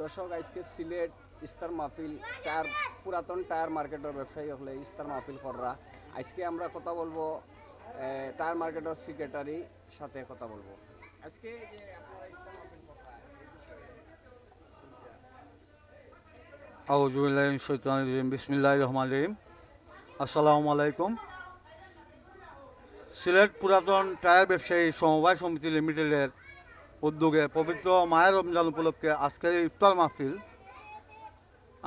দর্শক আজকে সিলেট ইস্তার মাহফিল টায়ার পুরাতন টায়ার মার্কেটের ব্যবসায়ী হলে ইস্তার মাহফিল কররা আজকে আমরা কথা বলবো টায়ার মার্কেটের সেক্রেটারি সাথে কথা বলবো আজকে যে আপনারা ইস্তার মাহফিল কররা এই বিষয়ে আউযু বিল্লাহি মিনাশ শাইতানির রাজিম বিসমিল্লাহির রহমানির রহিম। আসসালামু আলাইকুম। সিলেট পুরাতন টায়ার ব্যবসায়ী সমবায় সমিতি লিমিটেডের উদ্যোগে পবিত্র মায়ের রমজান উপলক্ষে আজকের ইফতার মাহফিল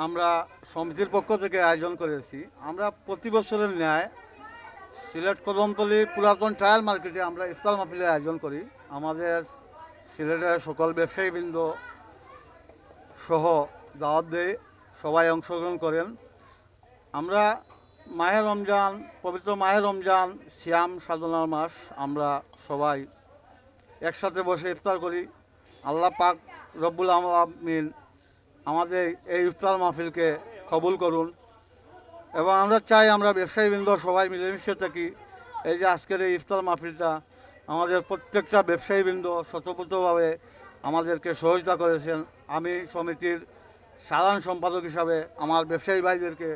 আমরা সমিতির পক্ষ থেকে আয়োজন করেছি। আমরা প্রতি বছরের ন্যায় সিলেট কদমতলী পুরাতন টায়ার মার্কেটে আমরা ইফতার মাহফিলের আয়োজন করি। আমাদের সিলেটের সকল ব্যবসায়ীবৃন্দ সহ দাওয়াত দেয়, সবাই অংশগ্রহণ করেন। আমরা মাহে রমজান, পবিত্র মাহে রমজান সিয়াম সাধনার মাস, আমরা সবাই একসাথে বসে ইফতার করি। আল্লাহ পাক রব্বুল আলামিন আমাদের এই ইফতার মাহফিলকে কবুল করুন এবং আমরা চাই আমরা ব্যবসায়ীবৃন্দ সবাই মিলেমিশে থাকি। এই যে আজকের এই ইফতার মাহফিলটা আমাদের প্রত্যেকটা ব্যবসায়ীবৃন্দ স্বতঃস্ফূর্তভাবে আমাদেরকে সহযোগিতা করেছেন। আমি সমিতির সাধারণ সম্পাদক হিসাবে আমার ব্যবসায়ী ভাইদেরকে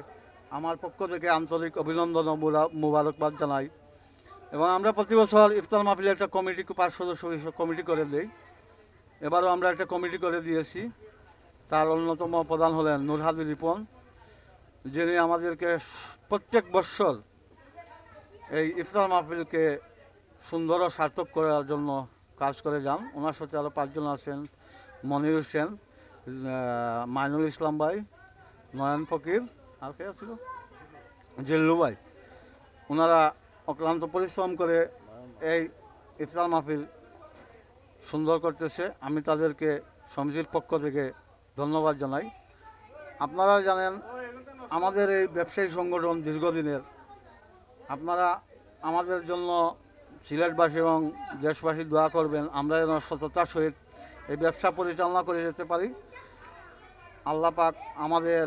আমার পক্ষ থেকে আন্তরিক অভিনন্দন ও মুবারকবাদ জানাই। এবং আমরা প্রতি বছর ইফতার মাহফিলে একটা কমিটি 5 সদস্য কমিটি করে দিই। এবারও আমরা একটা কমিটি করে দিয়েছি। তার অন্যতম প্রধান হলেন নূর হাদি রিপন, যিনি আমাদেরকে প্রত্যেক বৎসর এই ইফতার মাহফিলকে সুন্দর ও সার্থক করার জন্য কাজ করে যান। ওনার সাথে আরও 5 জন আছেন, মনির হোসেন, মাইনুল ইসলাম ভাই, নয়ন ফকির, আর কে ছিল, জিল্লু ভাই। ওনারা অক্লান্ত পরিশ্রম করে এই ইফতার মাহফিল সুন্দর করতেছে। আমি তাদেরকে সমিতির পক্ষ থেকে ধন্যবাদ জানাই। আপনারা জানেন আমাদের এই ব্যবসায়ী সংগঠন দীর্ঘদিনের। আপনারা আমাদের জন্য সিলেটবাসী এবং দেশবাসী দোয়া করবেন, আমরা যেন সততার সহিত এই ব্যবসা পরিচালনা করে যেতে পারি। আল্লাহ পাক আমাদের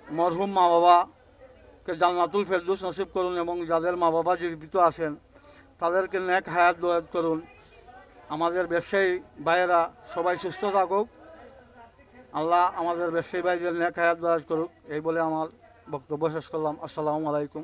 মরহুম মা বাবাকে জান্নাতুল ফেরদৌস নসিব করুন এবং যাদের মা বাবা জীবিত আছেন তাদেরকে নেক হায়াত দয়াত করুন। আমাদের ব্যবসায়ী ভাইয়েরা সবাই সুস্থ থাকুক, আল্লাহ আমাদের ব্যবসায়ী ভাইদের নেক হায়াত দয়াত করুক। এই বলে আমার বক্তব্য শেষ করলাম। আসসালামু আলাইকুম।